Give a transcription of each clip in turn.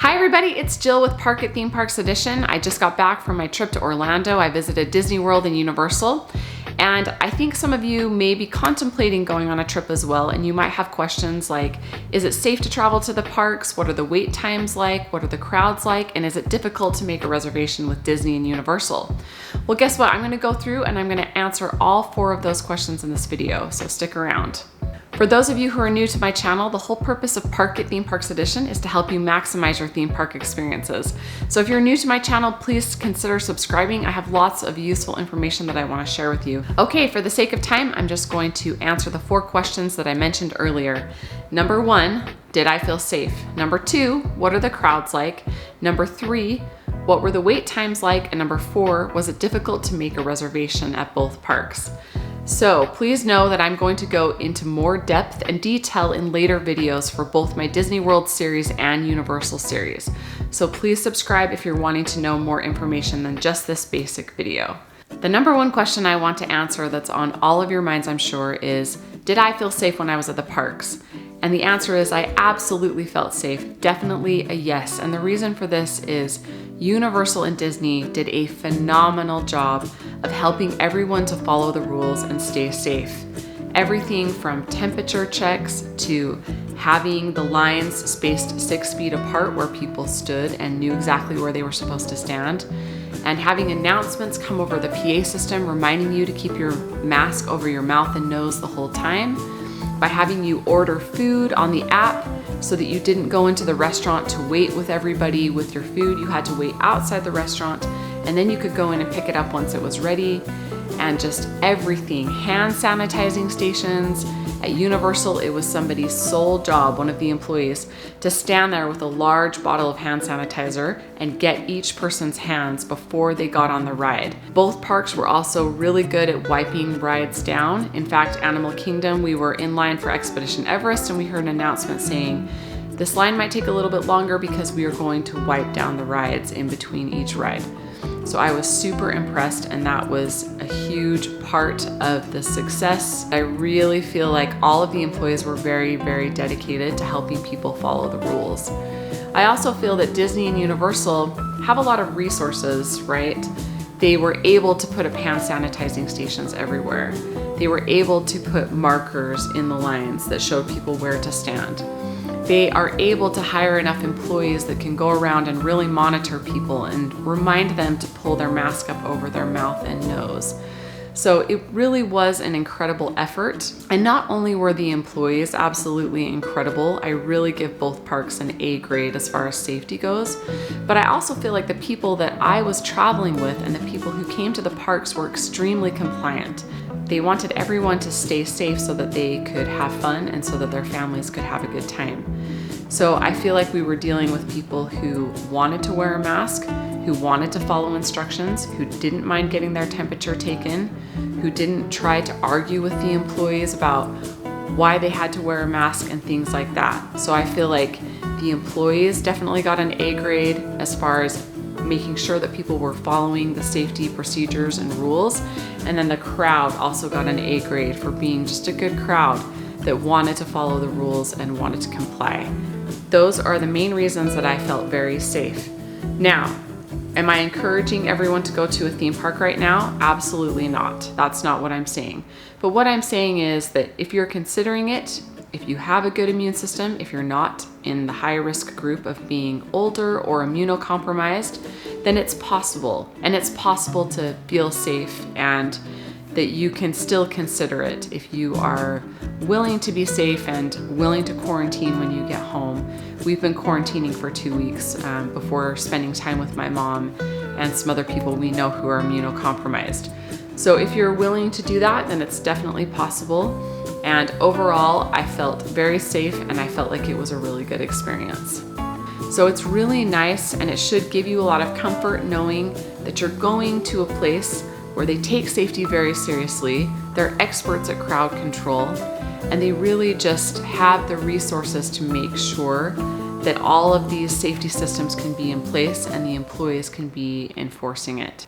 Hi everybody, it's Jill with Park at Theme Parks Edition. I just got back from my trip to Orlando. I visited Disney World and Universal, and I think some of you may be contemplating going on a trip as well, and you might have questions like, is it safe to travel to the parks? What are the wait times like? What are the crowds like? And is it difficult to make a reservation with Disney and Universal? Well, guess what? I'm gonna go through and I'm gonna answer all 4 of those questions in this video, so stick around. For those of you who are new to my channel, the whole purpose of Park at Theme Parks Edition is to help you maximize your theme park experiences. So if you're new to my channel, please consider subscribing. I have lots of useful information that I want to share with you. Okay, for the sake of time, I'm just going to answer the 4 questions that I mentioned earlier. Number 1, did I feel safe? Number 2, what are the crowds like? Number 3, what were the wait times like? And number 4, was it difficult to make a reservation at both parks? So please know that I'm going to go into more depth and detail in later videos for both my Disney World series and Universal series. So please subscribe if you're wanting to know more information than just this basic video. The number 1 question I want to answer that's on all of your minds, I'm sure, is, did I feel safe when I was at the parks? And the answer is I absolutely felt safe, definitely a yes. And the reason for this is Universal and Disney did a phenomenal job of helping everyone to follow the rules and stay safe. Everything from temperature checks to having the lines spaced 6 feet apart where people stood and knew exactly where they were supposed to stand, and having announcements come over the PA system reminding you to keep your mask over your mouth and nose the whole time, by having you order food on the app so that you didn't go into the restaurant to wait with everybody with your food. You had to wait outside the restaurant and then you could go in and pick it up once it was ready. And just everything, hand sanitizing stations. At Universal, it was somebody's sole job, one of the employees, to stand there with a large bottle of hand sanitizer and get each person's hands before they got on the ride. Both parks were also really good at wiping rides down. In fact, Animal Kingdom, we were in line for Expedition Everest and we heard an announcement saying, this line might take a little bit longer because we are going to wipe down the rides in between each ride. So I was super impressed, and that was a huge part of the success. I really feel like all of the employees were very, very dedicated to helping people follow the rules. I also feel that Disney and Universal have a lot of resources, right? They were able to put up hand sanitizing stations everywhere. They were able to put markers in the lines that showed people where to stand. They are able to hire enough employees that can go around and really monitor people and remind them to pull their mask up over their mouth and nose. So it really was an incredible effort. And not only were the employees absolutely incredible, I really give both parks an A grade as far as safety goes, but I also feel like the people that I was traveling with and the people who came to the parks were extremely compliant. They wanted everyone to stay safe so that they could have fun and so that their families could have a good time. So I feel like we were dealing with people who wanted to wear a mask, who wanted to follow instructions, who didn't mind getting their temperature taken, who didn't try to argue with the employees about why they had to wear a mask and things like that. So I feel like the employees definitely got an A grade as far as making sure that people were following the safety procedures and rules. And then the crowd also got an A grade for being just a good crowd that wanted to follow the rules and wanted to comply. Those are the main reasons that I felt very safe. Now, am I encouraging everyone to go to a theme park right now? Absolutely not. That's not what I'm saying. But what I'm saying is that if you're considering it, if you have a good immune system, if you're not in the high risk group of being older or immunocompromised, then it's possible. And it's possible to feel safe and that you can still consider it if you are willing to be safe and willing to quarantine when you get home. We've been quarantining for 2 weeks before spending time with my mom and some other people we know who are immunocompromised. So if you're willing to do that, then it's definitely possible. And overall, I felt very safe and I felt like it was a really good experience. So it's really nice, and it should give you a lot of comfort knowing that you're going to a place where they take safety very seriously. They're experts at crowd control, and they really just have the resources to make sure that all of these safety systems can be in place and the employees can be enforcing it.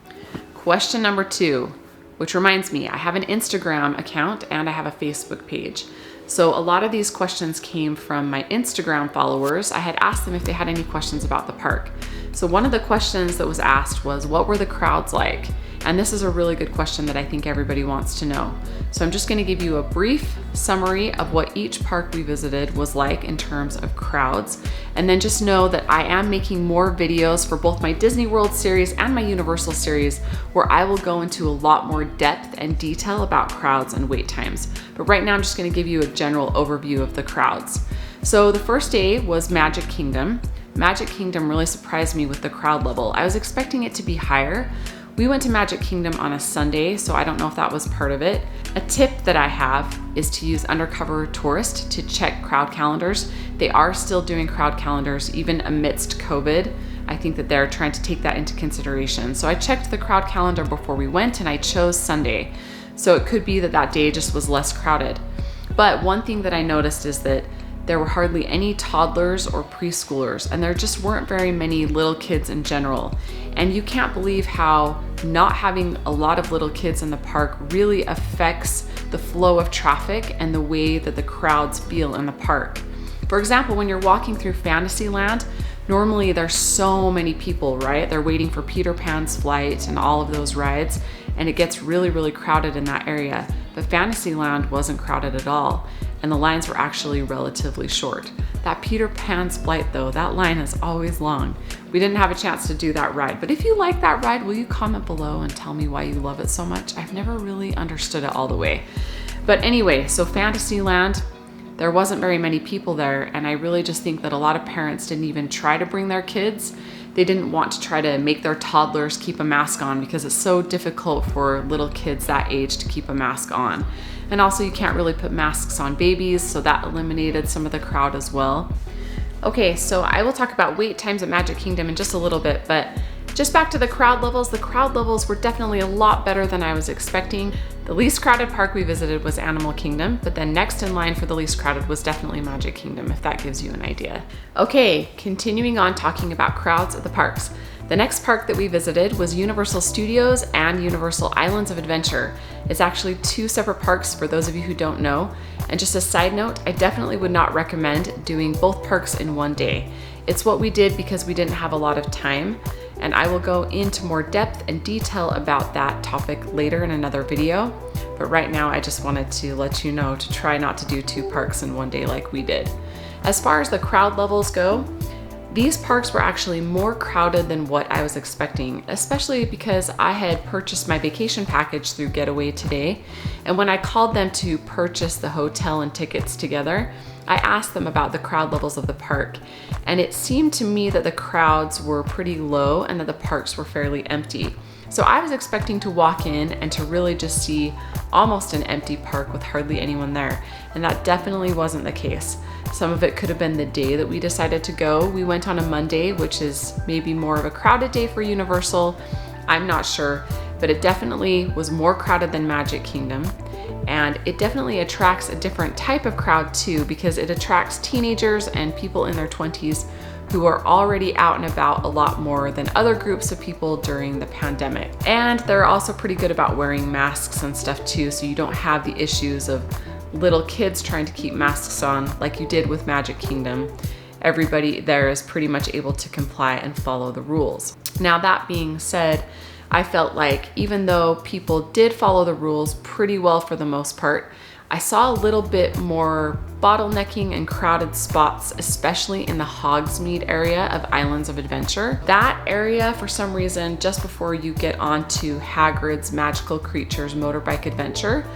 Question number 2. Which reminds me, I have an Instagram account and I have a Facebook page. So a lot of these questions came from my Instagram followers. I had asked them if they had any questions about the park. So one of the questions that was asked was, what were the crowds like? And this is a really good question that I think everybody wants to know. So I'm just going to give you a brief summary of what each park we visited was like in terms of crowds. And then just know that I am making more videos for both my Disney World series and my Universal series, where I will go into a lot more depth and detail about crowds and wait times. But right now I'm just going to give you a general overview of the crowds. So the first day was Magic Kingdom. Magic Kingdom really surprised me with the crowd level. I was expecting it to be higher. We went to Magic Kingdom on a Sunday, so I don't know if that was part of it. A tip that I have is to use Undercover Tourist to check crowd calendars. They are still doing crowd calendars even amidst COVID. I think that they're trying to take that into consideration. So I checked the crowd calendar before we went and I chose Sunday. So it could be that that day just was less crowded. But one thing that I noticed is that there were hardly any toddlers or preschoolers, and there just weren't very many little kids in general. And you can't believe how not having a lot of little kids in the park really affects the flow of traffic and the way that the crowds feel in the park. For example, when you're walking through Fantasyland, normally there's so many people, right? They're waiting for Peter Pan's flight and all of those rides, and it gets really, really crowded in that area. But Fantasyland wasn't crowded at all, and the lines were actually relatively short. That Peter Pan's flight though, that line is always long. We didn't have a chance to do that ride, but if you like that ride, will you comment below and tell me why you love it so much? I've never really understood it all the way. But anyway, so Fantasyland, there wasn't very many people there, and I really just think that a lot of parents didn't even try to bring their kids. They didn't want to try to make their toddlers keep a mask on because it's so difficult for little kids that age to keep a mask on. And also you can't really put masks on babies, so that eliminated some of the crowd as well. Okay, so I will talk about wait times at Magic Kingdom in just a little bit, but just back to the crowd levels. The crowd levels were definitely a lot better than I was expecting. The least crowded park we visited was Animal Kingdom, but then next in line for the least crowded was definitely Magic Kingdom, if that gives you an idea. Okay, continuing on talking about crowds at the parks. The next park that we visited was Universal Studios and Universal Islands of Adventure. It's actually two separate parks for those of you who don't know. And just a side note, I definitely would not recommend doing both parks in one day. It's what we did because we didn't have a lot of time, and I will go into more depth and detail about that topic later in another video. But right now I just wanted to let you know to try not to do two parks in one day like we did. As far as the crowd levels go, these parks were actually more crowded than what I was expecting, especially because I had purchased my vacation package through Getaway Today. And when I called them to purchase the hotel and tickets together, I asked them about the crowd levels of the park. And it seemed to me that the crowds were pretty low and that the parks were fairly empty. So I was expecting to walk in and to really just see almost an empty park with hardly anyone there. And that definitely wasn't the case. Some of it could have been the day that we decided to go. We went on a Monday, which is maybe more of a crowded day for Universal. I'm not sure, but it definitely was more crowded than Magic Kingdom. And it definitely attracts a different type of crowd too, because it attracts teenagers and people in their 20s who are already out and about a lot more than other groups of people during the pandemic. And they're also pretty good about wearing masks and stuff too, so you don't have the issues of little kids trying to keep masks on like you did with Magic Kingdom. Everybody there is pretty much able to comply and follow the rules. Now that being said, I felt like even though people did follow the rules pretty well for the most part, I saw a little bit more bottlenecking and crowded spots, especially in the Hogsmeade area of Islands of Adventure. That area, for some reason, just before you get onto Hagrid's Magical Creatures Motorbike Adventure,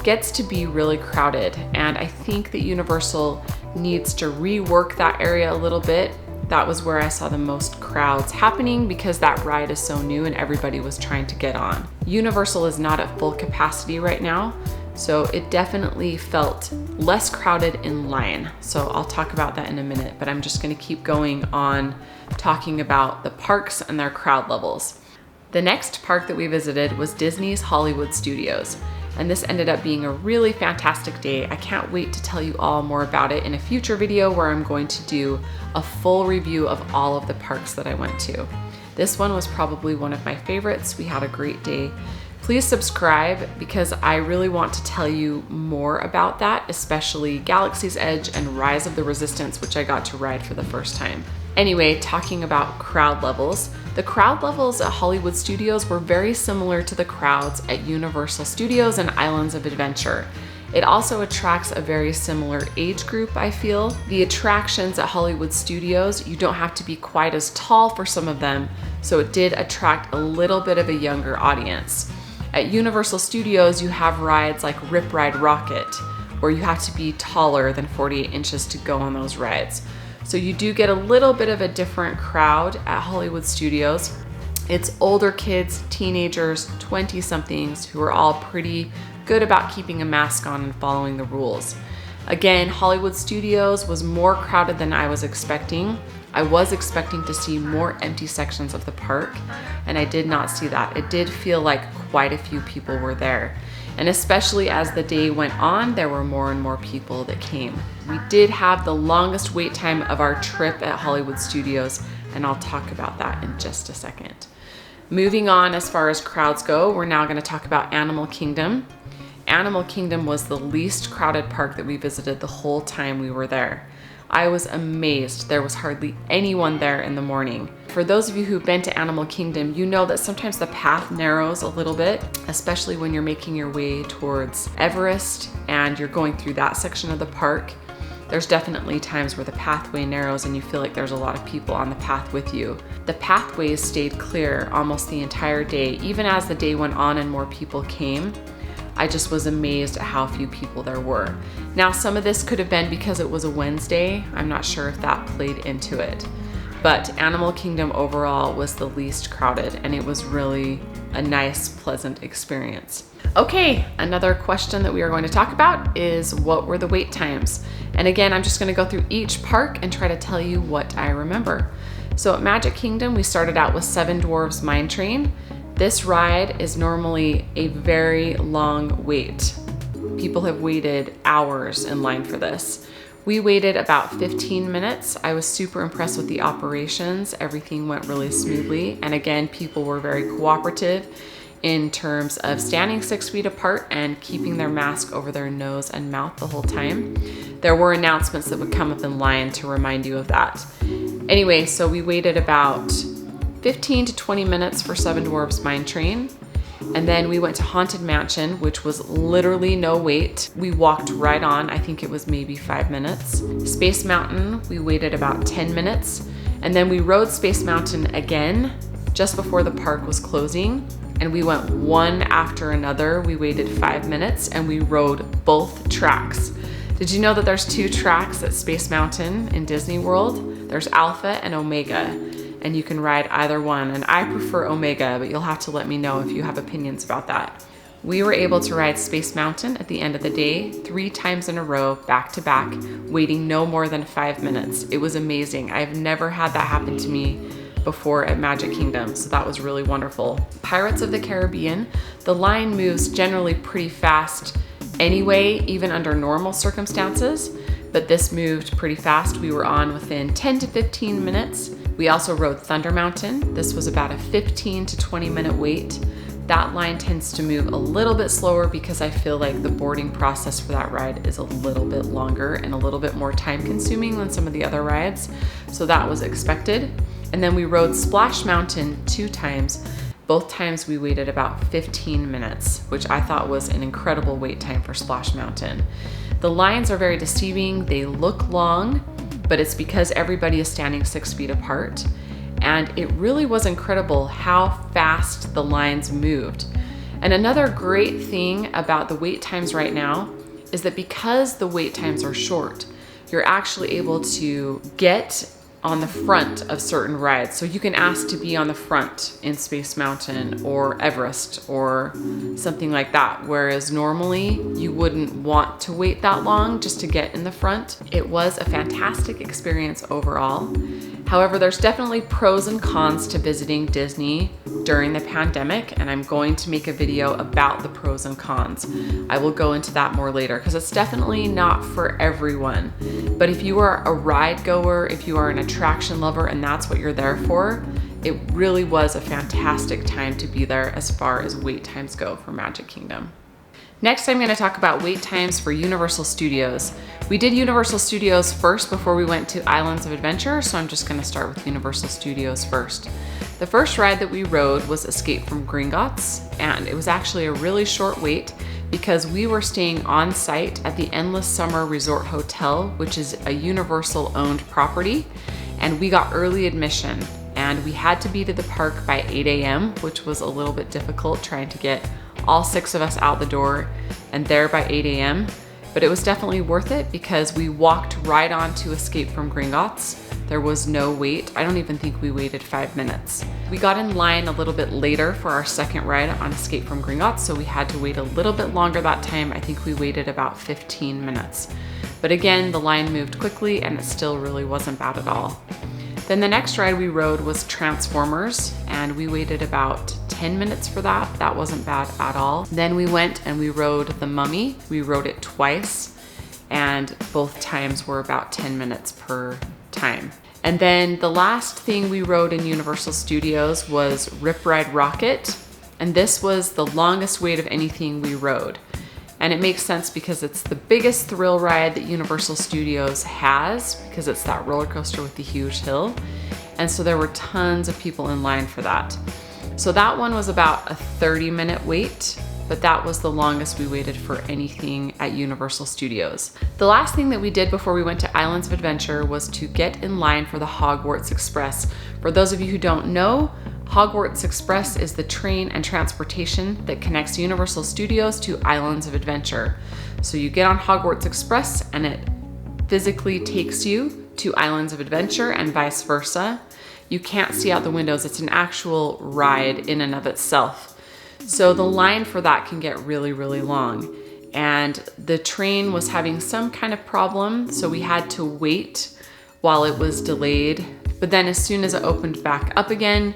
gets to be really crowded. And I think that Universal needs to rework that area a little bit. That was where I saw the most crowds happening because that ride is so new and everybody was trying to get on. Universal is not at full capacity right now, so it definitely felt less crowded in line. So I'll talk about that in a minute, but I'm just gonna keep going on talking about the parks and their crowd levels. The next park that we visited was Disney's Hollywood Studios. And this ended up being a really fantastic day. I can't wait to tell you all more about it in a future video where I'm going to do a full review of all of the parks that I went to. This one was probably one of my favorites. We had a great day. Please subscribe because I really want to tell you more about that, especially Galaxy's Edge and Rise of the Resistance, which I got to ride for the first time. Anyway, talking about crowd levels, the crowd levels at Hollywood Studios were very similar to the crowds at Universal Studios and Islands of Adventure. It also attracts a very similar age group, I feel. The attractions at Hollywood Studios, you don't have to be quite as tall for some of them, so it did attract a little bit of a younger audience. At Universal Studios, you have rides like Rip Ride Rocket, where you have to be taller than 48 inches to go on those rides. So you do get a little bit of a different crowd at Hollywood Studios. It's older kids, teenagers, 20-somethings who are all pretty good about keeping a mask on and following the rules. Again, Hollywood Studios was more crowded than I was expecting. I was expecting to see more empty sections of the park, and I did not see that. It did feel like quite a few people were there. And especially as the day went on, there were more and more people that came. We did have the longest wait time of our trip at Hollywood Studios, and I'll talk about that in just a second. Moving on as far as crowds go, we're now going to talk about Animal Kingdom. Animal Kingdom was the least crowded park that we visited the whole time we were there. I was amazed. There was hardly anyone there in the morning. For those of you who've been to Animal Kingdom, you know that sometimes the path narrows a little bit, especially when you're making your way towards Everest and you're going through that section of the park. There's definitely times where the pathway narrows and you feel like there's a lot of people on the path with you. The pathways stayed clear almost the entire day, even as the day went on and more people came. I just was amazed at how few people there were. Now, some of this could have been because it was a Wednesday. I'm not sure if that played into it. But Animal Kingdom overall was the least crowded, and it was really a nice, pleasant experience. Okay, another question that we are going to talk about is what were the wait times? And again, I'm just going to go through each park and try to tell you what I remember. So at Magic Kingdom, we started out with Seven Dwarfs Mine Train. This ride is normally a very long wait. People have waited hours in line for this. We waited about 15 minutes. I was super impressed with the operations. Everything went really smoothly. And again, people were very cooperative in terms of standing 6 feet apart and keeping their mask over their nose and mouth the whole time. There were announcements that would come up in line to remind you of that. Anyway, so we waited about 15 to 20 minutes for Seven Dwarfs Mine Train. And then we went to Haunted Mansion, which was literally no wait. We walked right on. I think it was maybe 5 minutes. Space Mountain, we waited about 10 minutes. And then we rode Space Mountain again just before the park was closing. And we went one after another. We waited 5 minutes and we rode both tracks. Did you know that there's 2 tracks at Space Mountain in Disney World? There's Alpha and Omega, and you can ride either one. And I prefer Omega, but you'll have to let me know if you have opinions about that. We were able to ride Space Mountain at the end of the day 3 times in a row, back to back, waiting no more than 5 minutes. It was amazing. I've never had that happen to me before at Magic Kingdom, so that was really wonderful. Pirates of the Caribbean, the line moves generally pretty fast anyway, even under normal circumstances, but this moved pretty fast. We were on within 10 to 15 minutes. We also rode Thunder Mountain. This was about a 15 to 20 minute wait. That line tends to move a little bit slower because I feel like the boarding process for that ride is a little bit longer and a little bit more time consuming than some of the other rides. So that was expected. And then we rode Splash Mountain 2 times. Both times we waited about 15 minutes, which I thought was an incredible wait time for Splash Mountain. The lines are very deceiving. They look long, but it's because everybody is standing 6 feet apart. And it really was incredible how fast the lines moved. And another great thing about the wait times right now is that because the wait times are short, you're actually able to get on the front of certain rides. So you can ask to be on the front in Space Mountain or Everest or something like that. Whereas normally you wouldn't want to wait that long just to get in the front. It was a fantastic experience overall. However, there's definitely pros and cons to visiting Disney during the pandemic, and I'm going to make a video about the pros and cons. I will go into that more later because it's definitely not for everyone. But if you are a ride goer, if you are an attraction lover and that's what you're there for, It really was a fantastic time to be there as far as wait times go for Magic Kingdom. Next, I'm going to talk about wait times for Universal Studios. We did Universal Studios first before we went to Islands of Adventure, so I'm just going to start with Universal Studios first. The first ride that we rode was Escape from Gringotts, and it was actually a really short wait because we were staying on site at the Endless Summer Resort Hotel, which is a Universal owned property, and we got early admission, and we had to be to the park by 8 a.m., which was a little bit difficult trying to get all 6 of us out the door and there by 8 a.m. But it was definitely worth it because we walked right on to Escape from Gringotts. There was no wait. I don't even think we waited 5 minutes. We got in line a little bit later for our second ride on Escape from Gringotts, so we had to wait a little bit longer that time. I think we waited about 15 minutes. But again, the line moved quickly and it still really wasn't bad at all. Then the next ride we rode was Transformers, and we waited about 10 minutes for that. That wasn't bad at all. Then we went and we rode The Mummy. We rode it twice, and both times were about 10 minutes per time. And then the last thing we rode in Universal Studios was Rip Ride Rocket, and this was the longest wait of anything we rode. And it makes sense because it's the biggest thrill ride that Universal Studios has, because it's that roller coaster with the huge hill. And so there were tons of people in line for that. So that one was about a 30-minute wait, but that was the longest we waited for anything at Universal Studios. The last thing that we did before we went to Islands of Adventure was to get in line for the Hogwarts Express. For those of you who don't know, Hogwarts Express is the train and transportation that connects Universal Studios to Islands of Adventure. So you get on Hogwarts Express and it physically takes you to Islands of Adventure and vice versa. You can't see out the windows. It's an actual ride in and of itself. So the line for that can get really, really long. And the train was having some kind of problem, so we had to wait while it was delayed. But then as soon as it opened back up again,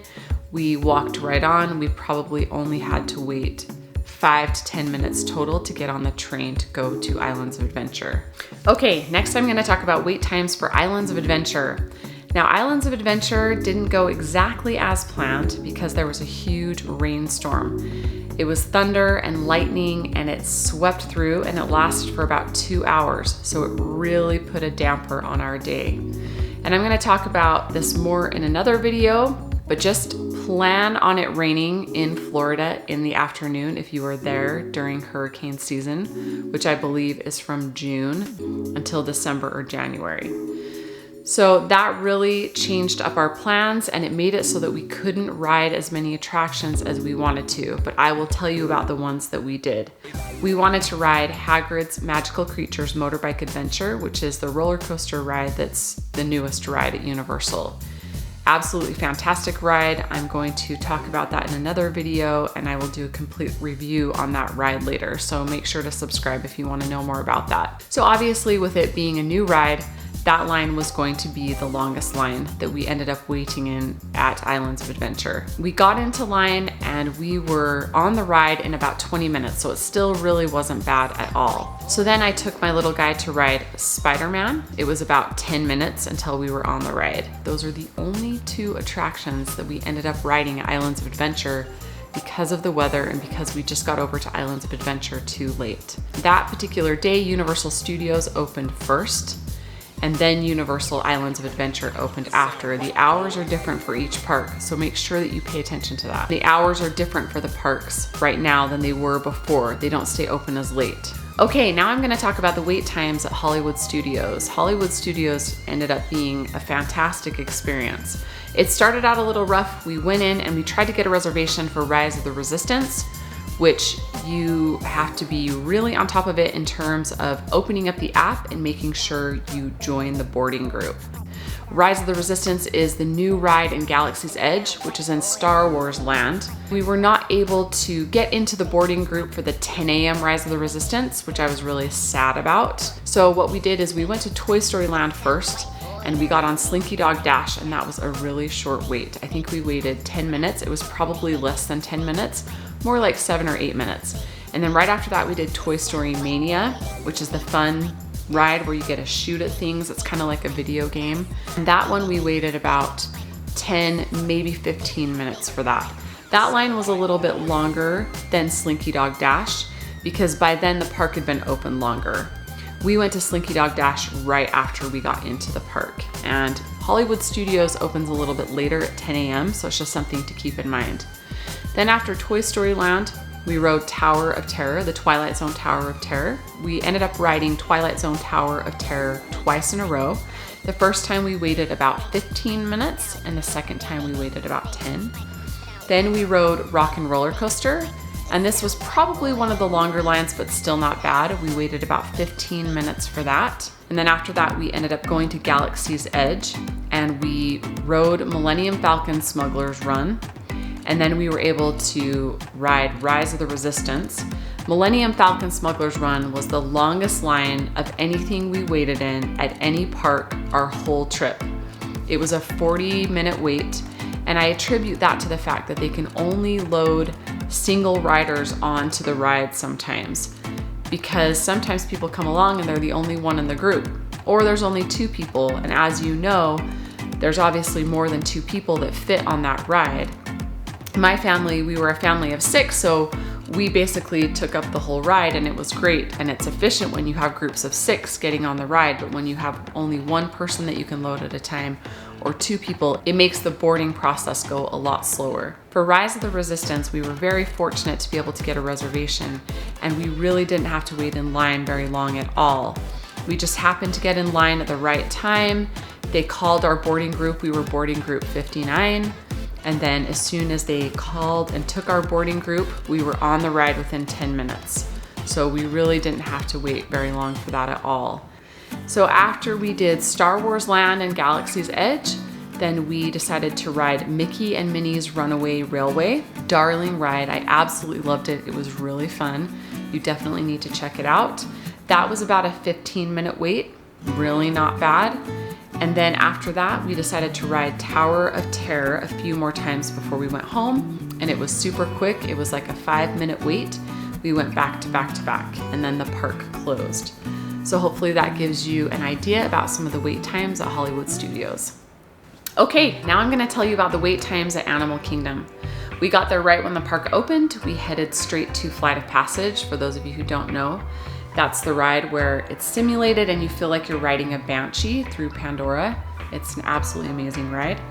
we walked right on. We probably only had to wait 5 to 10 minutes total to get on the train to go to Islands of Adventure. Okay, next I'm going to talk about wait times for Islands of Adventure. Now, Islands of Adventure didn't go exactly as planned because there was a huge rainstorm. It was thunder and lightning, and it swept through, and it lasted for about 2 hours. So it really put a damper on our day. And I'm going to talk about this more in another video, but just plan on it raining in Florida in the afternoon if you are there during hurricane season, which I believe is from June until December or January. So that really changed up our plans, and it made it so that we couldn't ride as many attractions as we wanted to, but I will tell you about the ones that we did. We wanted to ride Hagrid's Magical Creatures Motorbike Adventure, which is the roller coaster ride that's the newest ride at Universal. Absolutely fantastic ride. I'm going to talk about that in another video, and I will do a complete review on that ride later. So make sure to subscribe if you want to know more about that. So obviously, with it being a new ride, that line was going to be the longest line that we ended up waiting in at Islands of Adventure. We got into line and we were on the ride in about 20 minutes, so it still really wasn't bad at all. So then I took my little guy to ride Spider-Man. It was about 10 minutes until we were on the ride. Those are the only 2 attractions that we ended up riding at Islands of Adventure because of the weather and because we just got over to Islands of Adventure too late. That particular day, Universal Studios opened first, and then Universal Islands of Adventure opened after. The hours are different for each park, so make sure that you pay attention to that. The hours are different for the parks right now than they were before. They don't stay open as late. Okay, now I'm gonna talk about the wait times at Hollywood Studios. Hollywood Studios ended up being a fantastic experience. It started out a little rough. We went in and we tried to get a reservation for Rise of the Resistance, which you have to be really on top of it in terms of opening up the app and making sure you join the boarding group. Rise of the Resistance is the new ride in Galaxy's Edge, which is in Star Wars land. We were not able to get into the boarding group for the 10 a.m. Rise of the Resistance, which I was really sad about. So what we did is we went to Toy Story Land first, and we got on Slinky Dog Dash, and that was a really short wait. I think we waited 10 minutes. It was probably less than 10 minutes, more like 7 or 8 minutes. And then right after that, we did Toy Story Mania, which is the fun ride where you get to shoot at things. It's kind of like a video game. And that one we waited about 10, maybe 15 minutes for that. That line was a little bit longer than Slinky Dog Dash because by then the park had been open longer. We went to Slinky Dog Dash right after we got into the park, and Hollywood Studios opens a little bit later at 10 a.m., so it's just something to keep in mind. Then after Toy Story Land, we rode Tower of Terror, the Twilight Zone Tower of Terror. We ended up riding Twilight Zone Tower of Terror twice in a row. The first time we waited about 15 minutes, and the second time we waited about 10. Then we rode Rock and Roller Coaster, and this was probably one of the longer lines, but still not bad. We waited about 15 minutes for that. And then after that, we ended up going to Galaxy's Edge, and we rode Millennium Falcon Smuggler's Run. And then we were able to ride Rise of the Resistance. Millennium Falcon Smuggler's Run was the longest line of anything we waited in at any park our whole trip. It was a 40-minute wait, and I attribute that to the fact that they can only load single riders onto the ride sometimes, because sometimes people come along and they're the only one in the group, or there's only 2 people, and as you know, there's obviously more than 2 people that fit on that ride. My family, we were a family of 6, so we basically took up the whole ride, and it was great, and it's efficient when you have groups of 6 getting on the ride, but when you have only 1 person that you can load at a time, or 2 people, it makes the boarding process go a lot slower. For Rise of the Resistance, we were very fortunate to be able to get a reservation, and we really didn't have to wait in line very long at all. We just happened to get in line at the right time. They called our boarding group. We were boarding group 59. And then as soon as they called and took our boarding group, we were on the ride within 10 minutes. So we really didn't have to wait very long for that at all. So after we did Star Wars Land and Galaxy's Edge, then we decided to ride Mickey and Minnie's Runaway Railway. Darling ride, I absolutely loved it. It was really fun. You definitely need to check it out. That was about a 15-minute wait, really not bad. And then after that, we decided to ride Tower of Terror a few more times before we went home. And it was super quick. It was like a 5-minute wait. We went back to back to back, and then the park closed. So hopefully that gives you an idea about some of the wait times at Hollywood Studios. Okay, now I'm gonna tell you about the wait times at Animal Kingdom. We got there right when the park opened. We headed straight to Flight of Passage, for those of you who don't know. That's the ride where it's simulated and you feel like you're riding a Banshee through Pandora. It's an absolutely amazing ride.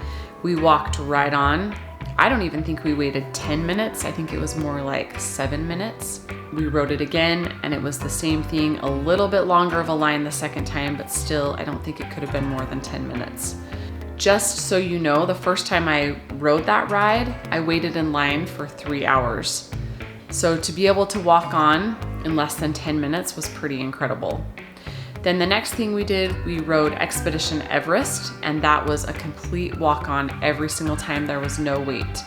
We walked right on. I don't even think we waited 10 minutes. I think it was more like 7 minutes. We rode it again, and it was the same thing, a little bit longer of a line the second time, but still, I don't think it could have been more than 10 minutes. Just so you know, the first time I rode that ride, I waited in line for 3 hours. So to be able to walk on in less than 10 minutes was pretty incredible. Then the next thing we did, we rode Expedition Everest, and that was a complete walk on every single time. There was no wait.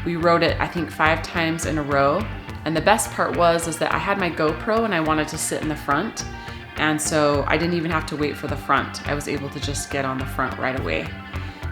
We rode it, I think, 5 times in a row. And the best part is that I had my GoPro and I wanted to sit in the front. And so I didn't even have to wait for the front. I was able to just get on the front right away.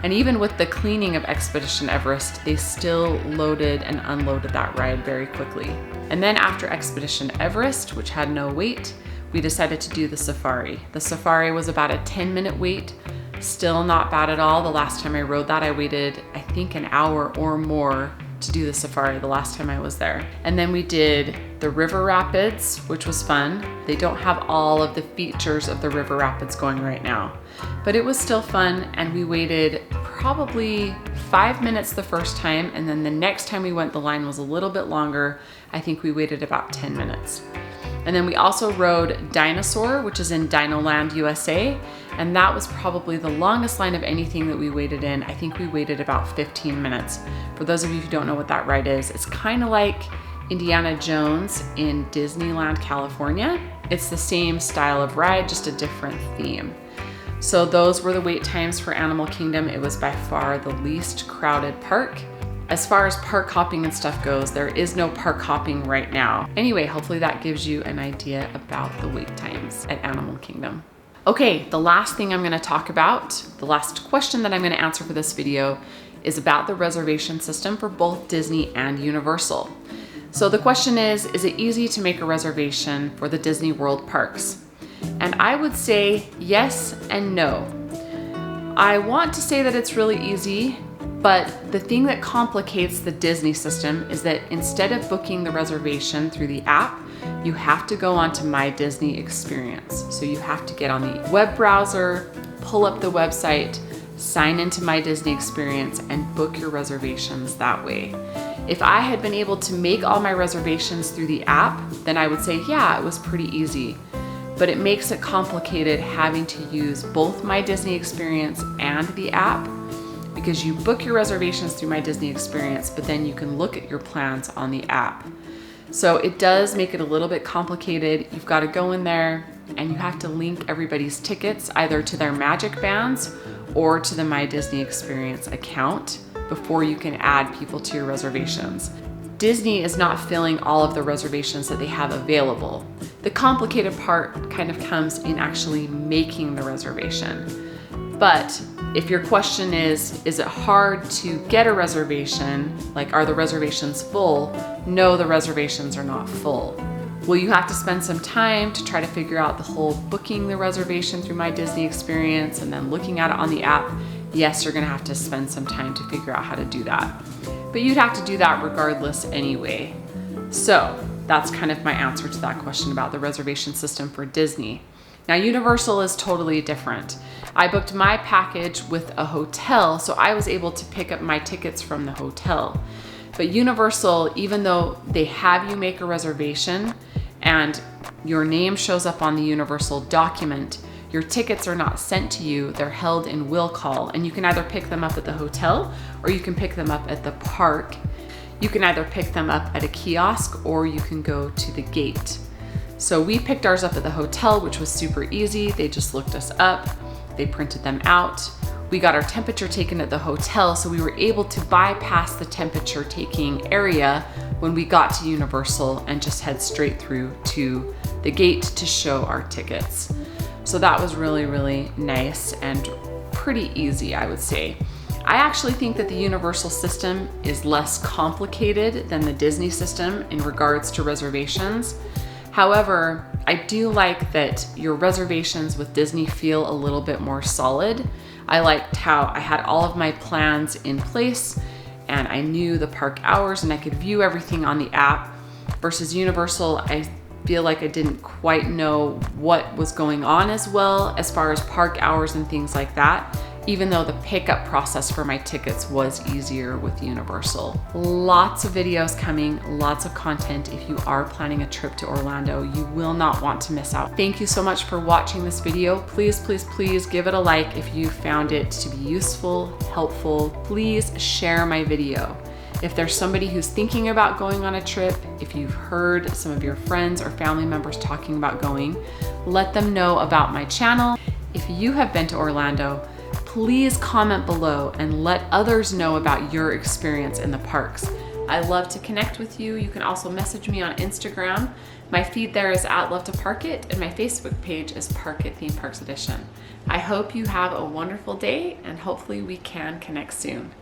And even with the cleaning of Expedition Everest, they still loaded and unloaded that ride very quickly. And then after Expedition Everest, which had no wait, we decided to do the safari. The safari was about a 10-minute wait, still not bad at all. The last time I rode that, I waited, I think, an hour or more to do the safari the last time I was there. And then we did the river rapids, which was fun. They don't have all of the features of the river rapids going right now, but it was still fun. And we waited probably 5 minutes the first time, and then the next time we went, the line was a little bit longer. I think we waited about 10 minutes. And then we also rode Dinosaur, which is in Dinoland, USA. And that was probably the longest line of anything that we waited in. I think we waited about 15 minutes. For those of you who don't know what that ride is, it's kind of like Indiana Jones in Disneyland, California. It's the same style of ride, just a different theme. So those were the wait times for Animal Kingdom. It was by far the least crowded park. As far as park hopping and stuff goes, there is no park hopping right now. Anyway, hopefully that gives you an idea about the wait times at Animal Kingdom. Okay, the last thing I'm gonna talk about, the last question that I'm gonna answer for this video is about the reservation system for both Disney and Universal. So the question is it easy to make a reservation for the Disney World parks? And I would say yes and no. I want to say that it's really easy, But the thing that complicates the Disney system is that instead of booking the reservation through the app, you have to go onto My Disney Experience. So you have to get on the web browser, pull up the website, sign into My Disney Experience, and book your reservations that way. If I had been able to make all my reservations through the app, then I would say, yeah, it was pretty easy. But it makes it complicated having to use both My Disney Experience and the app, because you book your reservations through My Disney Experience, but then you can look at your plans on the app. So it does make it a little bit complicated. You've got to go in there and you have to link everybody's tickets either to their Magic Bands or to the My Disney Experience account before you can add people to your reservations. Disney is not filling all of the reservations that they have available. The complicated part kind of comes in actually making the reservation. But if your question is it hard to get a reservation? Like, are the reservations full? No, the reservations are not full. Will you have to spend some time to try to figure out the whole booking the reservation through My Disney Experience and then looking at it on the app? Yes, you're gonna have to spend some time to figure out how to do that. But you'd have to do that regardless anyway. So that's kind of my answer to that question about the reservation system for Disney. Now, Universal is totally different. I booked my package with a hotel, so I was able to pick up my tickets from the hotel. But Universal, even though they have you make a reservation and your name shows up on the Universal document, your tickets are not sent to you, they're held in will call, and you can either pick them up at the hotel or you can pick them up at the park. You can either pick them up at a kiosk or you can go to the gate. So we picked ours up at the hotel, which was super easy. They just looked us up, they printed them out. We got our temperature taken at the hotel, so we were able to bypass the temperature taking area when we got to Universal and just head straight through to the gate to show our tickets. So that was really, really nice and pretty easy, I would say. I actually think that the Universal system is less complicated than the Disney system in regards to reservations. However, I do like that your reservations with Disney feel a little bit more solid. I liked how I had all of my plans in place and I knew the park hours and I could view everything on the app, versus Universal, I feel like I didn't quite know what was going on as well as far as park hours and things like that, even though the pickup process for my tickets was easier with Universal. Lots of videos coming, lots of content. If you are planning a trip to Orlando, you will not want to miss out. Thank you so much for watching this video. Please, please, please give it a like if you found it to be useful, helpful. Please share my video. If there's somebody who's thinking about going on a trip, if you've heard some of your friends or family members talking about going, let them know about my channel. If you have been to Orlando, please comment below and let others know about your experience in the parks. I love to connect with you. You can also message me on Instagram. My feed there is @LoveToParkIt, and my Facebook page is Park It Theme Parks Edition. I hope you have a wonderful day, and hopefully we can connect soon.